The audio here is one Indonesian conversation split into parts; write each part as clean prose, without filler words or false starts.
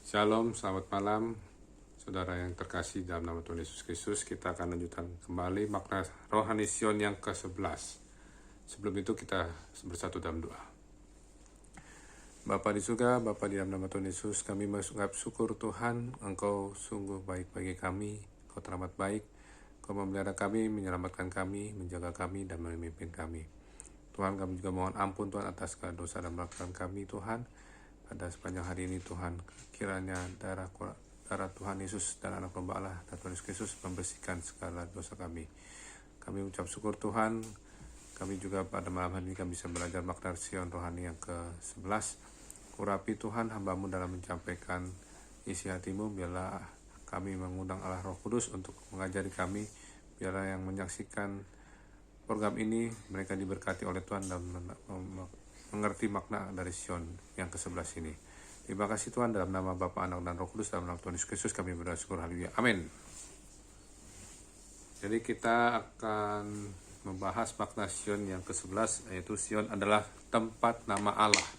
Shalom, selamat malam saudara yang terkasih dalam nama Tuhan Yesus Kristus. Kita akan lanjutkan kembali makna rohani Sion yang ke-11. Sebelum itu kita bersatu dalam doa. Bapa di surga, Bapa di dalam nama Tuhan Yesus, kami mengucap syukur Tuhan, Engkau sungguh baik bagi kami, Engkau teramat baik, Engkau memelihara kami, menyelamatkan kami, menjaga kami, dan memimpin kami. Tuhan, kami juga mohon ampun Tuhan atas segala dosa dan melakukan kami Tuhan. Pada sepanjang hari ini Tuhan, kiranya darah Tuhan Yesus dan anak domba Allah dan Tuhan Yesus Kristus membersihkan segala dosa kami. Kami ucap syukur Tuhan, kami juga pada malam hari ini kami bisa belajar makna Sion rohani yang ke-11. Urapi Tuhan hamba-Mu dalam menyampaikan isi hati-Mu, biarlah kami mengundang Allah Roh Kudus untuk mengajari kami, biarlah yang menyaksikan program ini mereka diberkati oleh Tuhan dan mengerti makna dari Sion yang ke-11 ini. Terima kasih Tuhan, dalam nama Bapa, Anak, dan Roh Kudus, dalam nama Tuhan Yesus Kristus kami berdoa syukur, haleluya, amin. Jadi kita akan membahas makna Sion yang ke-11, yaitu Sion adalah tempat nama Allah.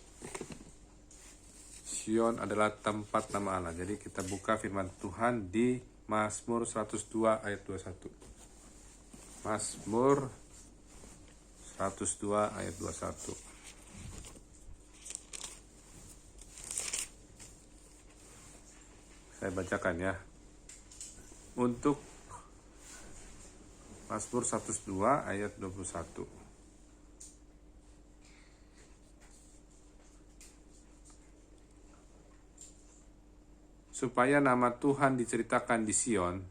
Sion adalah tempat nama Allah. Jadi kita buka firman Tuhan di Mazmur 102 ayat 21. Mazmur 102 ayat 21. Saya bacakan ya. Untuk Mazmur 102 ayat 21. Supaya nama Tuhan diceritakan di Sion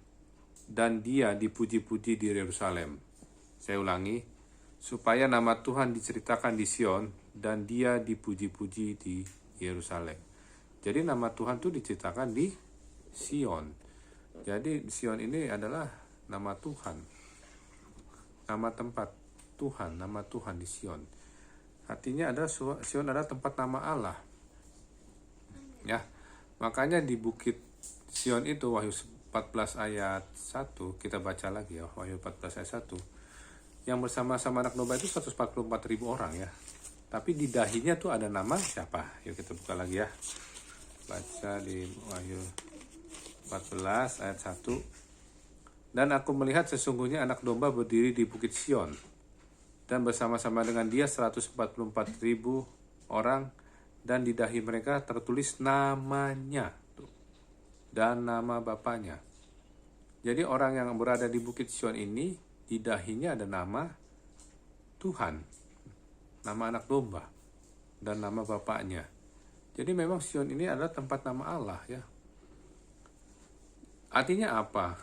dan Dia dipuji-puji di Yerusalem. Saya ulangi. Supaya nama Tuhan diceritakan di Sion dan Dia dipuji-puji di Yerusalem. Jadi nama Tuhan itu diceritakan di Sion. Jadi Sion ini adalah nama Tuhan, nama tempat Tuhan, nama Tuhan di Sion. Artinya adalah Sion adalah tempat nama Allah. Ya, makanya di Bukit Sion itu Wahyu 14 ayat 1, kita baca lagi ya, Wahyu 14 ayat 1. Yang bersama-sama anak domba itu 144.000 orang ya. Tapi di dahinya tuh ada nama siapa? Yuk kita buka lagi ya. Baca di Wahyu 14 ayat 1. Dan aku melihat sesungguhnya anak domba berdiri di Bukit Sion, dan bersama-sama dengan dia 144.000 orang, dan di dahi mereka tertulis namanya dan nama Bapaknya. Jadi orang yang berada di Bukit Sion ini, di dahinya ada nama Tuhan, nama anak domba, dan nama Bapaknya. Jadi memang Sion ini adalah tempat nama Allah ya. Artinya apa?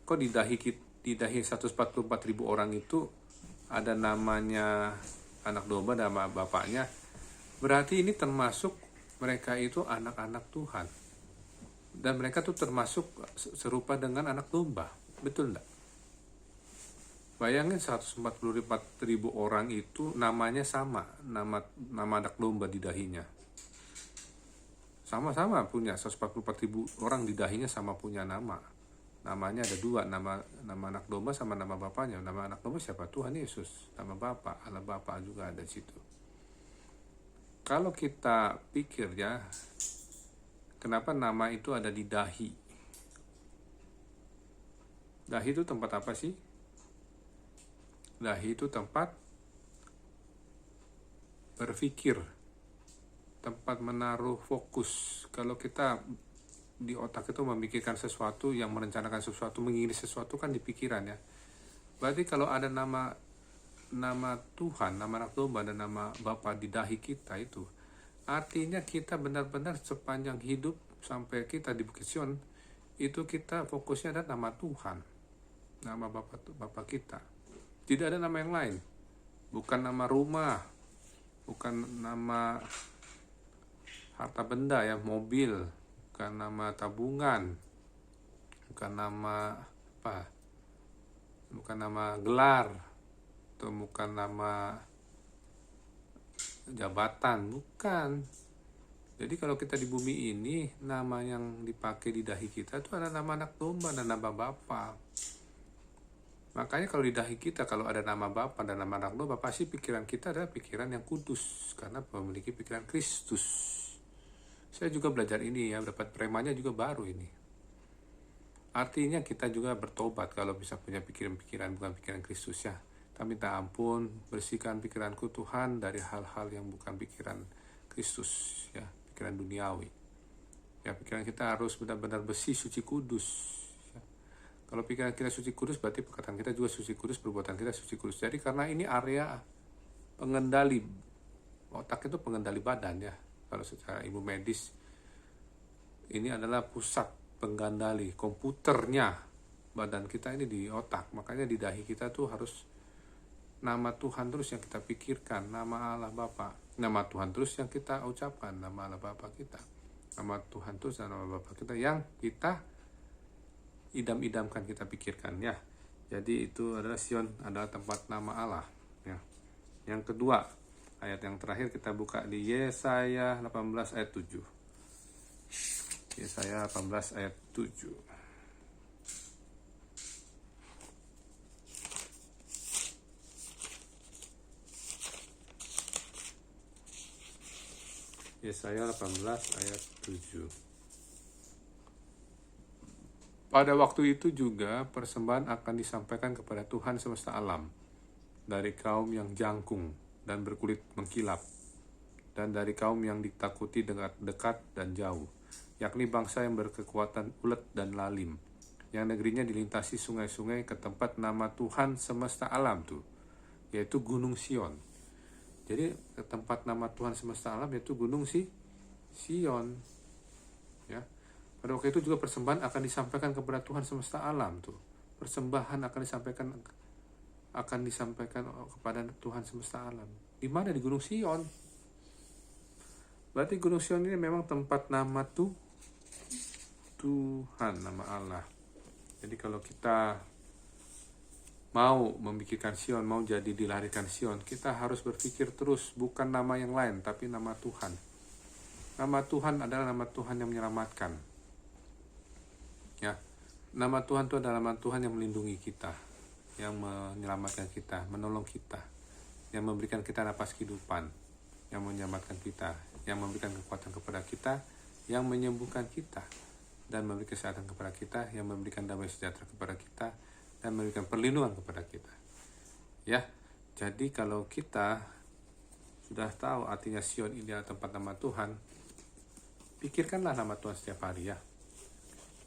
Kok di dahi 144.000 orang itu ada namanya anak domba, nama Bapaknya? Berarti ini termasuk mereka itu anak-anak Tuhan. Dan mereka tuh termasuk serupa dengan anak domba. Betul enggak? Bayangin 144.000 orang itu namanya sama, nama anak domba di dahinya. Sama-sama punya 144.000 orang di dahinya sama punya nama. Namanya ada dua, nama anak domba sama nama Bapaknya. Nama anak domba siapa? Tuhan Yesus. Nama Bapa, Allah Bapa juga ada di situ. Kalau kita pikir ya, kenapa nama itu ada di dahi? Dahi itu tempat apa sih? Dahi itu tempat berpikir, tempat menaruh fokus. Kalau kita di otak itu memikirkan sesuatu, yang merencanakan sesuatu, menginginkan sesuatu kan di pikiran ya. Berarti kalau ada nama Tuhan, nama anak domba, dan nama Bapa di dahi kita itu, artinya kita benar-benar sepanjang hidup sampai kita di Bukit Sion itu kita fokusnya adalah nama Tuhan, nama Bapa kita. Tidak ada nama yang lain, bukan nama rumah, bukan nama harta benda ya, mobil, bukan nama tabungan, bukan nama apa, bukan nama gelar, atau bukan nama jabatan, bukan. Jadi kalau kita di bumi ini, nama yang dipakai di dahi kita itu ada nama anak domba dan nama Bapa. Makanya kalau di dahi kita, kalau ada nama Bapa dan nama anak domba, pasti pikiran kita adalah pikiran yang kudus, karena memiliki pikiran Kristus. Saya juga belajar ini ya, dapat remanya juga baru ini. Artinya kita juga bertobat kalau bisa punya pikiran-pikiran bukan pikiran Kristus ya. Kita minta ampun, bersihkan pikiranku Tuhan dari hal-hal yang bukan pikiran Kristus ya, pikiran duniawi. Ya, pikiran kita harus benar-benar bersih, suci, kudus. Ya. Kalau pikiran kita suci kudus, berarti perkataan kita juga suci kudus, perbuatan kita suci kudus. Jadi karena ini area pengendali, otak itu pengendali badan ya. Kalau secara ilmu medis, ini adalah pusat pengendali komputernya badan kita ini di otak. Makanya di dahi kita tuh harus nama Tuhan terus yang kita pikirkan, nama Allah Bapa. Nama Tuhan terus yang kita ucapkan, nama Allah Bapa kita. Nama Tuhan terus dan nama Bapa kita yang kita idam-idamkan, kita pikirkan ya. Jadi itu adalah Sion adalah tempat nama Allah ya. Yang kedua, ayat yang terakhir kita buka di Yesaya 18 ayat 7. Yesaya 18 ayat 7. Yesaya 18 ayat 7. Pada waktu itu juga persembahan akan disampaikan kepada Tuhan semesta alam dari kaum yang jangkung dan berkulit mengkilap, dan dari kaum yang ditakuti dekat dan jauh, yakni bangsa yang berkekuatan ulet dan lalim, yang negerinya dilintasi sungai-sungai ke tempat nama Tuhan semesta alam tuh, yaitu Gunung Sion. Jadi ke tempat nama Tuhan semesta alam yaitu Gunung Sion. Ya. Pada waktu itu juga persembahan akan disampaikan kepada Tuhan semesta alam tuh. Persembahan akan disampaikan kepada Tuhan semesta alam. Di mana? Di Gunung Sion. Berarti Gunung Sion ini memang tempat nama Tuhan, nama Allah. Jadi kalau kita mau memikirkan Sion, mau jadi dilahirkan Sion, kita harus berpikir terus bukan nama yang lain, tapi nama Tuhan. Nama Tuhan adalah nama Tuhan yang menyelamatkan. Ya, nama Tuhan itu adalah nama Tuhan yang melindungi kita, yang menyelamatkan kita, menolong kita, yang memberikan kita napas kehidupan, yang menyelamatkan kita, yang memberikan kekuatan kepada kita, yang menyembuhkan kita, dan memberi kesehatan kepada kita, yang memberikan damai sejahtera kepada kita, dan memberikan perlindungan kepada kita. Ya, jadi kalau kita sudah tahu artinya Sion ini adalah tempat nama Tuhan, pikirkanlah nama Tuhan setiap hari ya.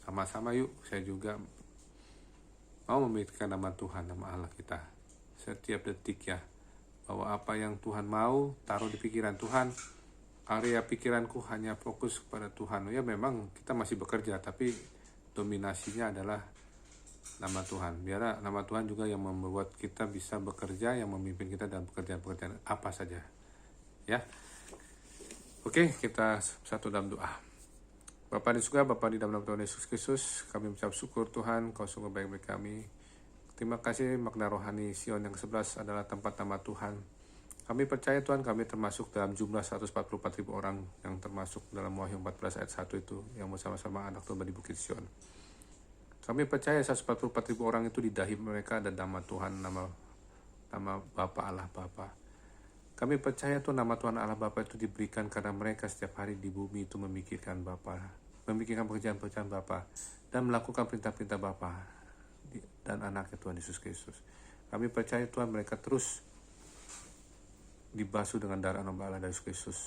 Sama-sama yuk, saya juga mau memikirkan nama Tuhan, nama Allah kita setiap detik ya. Bahwa apa yang Tuhan mau, taruh di pikiran Tuhan. Area pikiranku hanya fokus kepada Tuhan. Ya memang kita masih bekerja, tapi dominasinya adalah nama Tuhan. Biar nama Tuhan juga yang membuat kita bisa bekerja, yang memimpin kita dalam pekerjaan-pekerjaan apa saja. Ya. Oke, kita satu dalam doa. Bapa di surga, Bapa di dalam nama Tuhan Yesus Kristus, kami mengucap syukur Tuhan, Kau sungguh baik-baik kami. Terima kasih makna rohani Sion yang ke-11 adalah tempat nama Tuhan. Kami percaya Tuhan, kami termasuk dalam jumlah 144.000 orang yang termasuk dalam Wahyu 14 ayat 1 itu, yang bersama-sama anak domba di Bukit Sion. Kami percaya 144.000 orang itu di dahi mereka ada nama Tuhan, nama Bapa Allah Bapa. Kami percaya Tuhan nama Tuhan Allah Bapa itu diberikan karena mereka setiap hari di bumi itu memikirkan Bapa, memikirkan pekerjaan-pekerjaan Bapa, dan melakukan perintah-perintah Bapa dan anaknya Tuhan Yesus Kristus. Kami percaya Tuhan mereka terus dibasuh dengan darah anugerah Allah dari Yesus Kristus,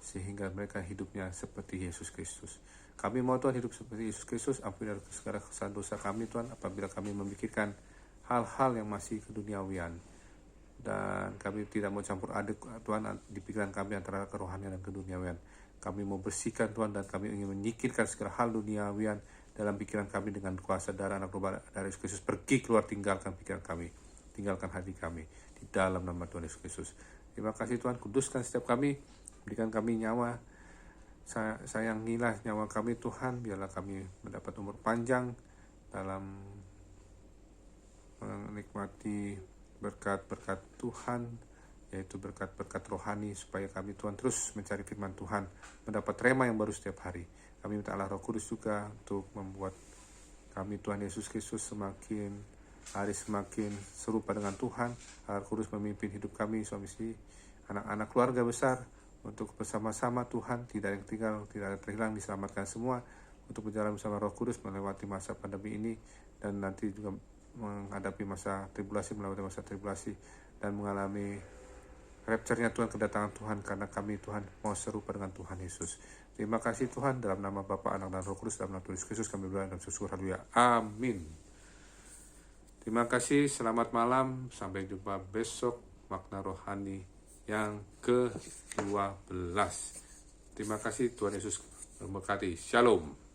sehingga mereka hidupnya seperti Yesus Kristus. Kami mau Tuhan hidup seperti Yesus Kristus, ampuni segala kesalahan dosa kami Tuhan apabila kami memikirkan hal-hal yang masih keduniawian. Dan kami tidak mau campur aduk Tuhan di pikiran kami antara kerohanian dan keduniawian. Kami mau bersihkan Tuhan dan kami ingin menyingkirkan segala hal duniawian dalam pikiran kami dengan kuasa darah anak domba dari Yesus Kristus. Pergi keluar, tinggalkan pikiran kami, tinggalkan hati kami di dalam nama Tuhan Yesus Kristus. Terima kasih Tuhan, kuduskan setiap kami, berikan kami nyawa, sayangilah nyawa kami Tuhan, biarlah kami mendapat umur panjang dalam menikmati berkat-berkat Tuhan, yaitu berkat-berkat rohani, supaya kami Tuhan terus mencari firman Tuhan, mendapat rema yang baru setiap hari. Kami minta Allah Roh Kudus juga untuk membuat kami Tuhan Yesus Kristus semakin hari semakin serupa dengan Tuhan. Allah Kudus memimpin hidup kami, suami istri, anak-anak, keluarga besar, untuk bersama-sama Tuhan, tidak ada yang tinggal, tidak ada yang terhilang, diselamatkan semua untuk berjalan bersama Roh Kudus melewati masa pandemi ini, dan nanti juga menghadapi masa tribulasi, melewati masa tribulasi, dan mengalami rapture-nya Tuhan, kedatangan Tuhan, karena kami Tuhan mau serupa dengan Tuhan Yesus. Terima kasih Tuhan, dalam nama Bapa, Anak, dan Roh Kudus, dalam nama Tuhan Yesus kami berdoa dan bersyukur. Haleluya. Amin. Terima kasih, selamat malam, sampai jumpa besok makna rohani yang ke-12. Terima kasih, Tuhan Yesus memberkati. Shalom.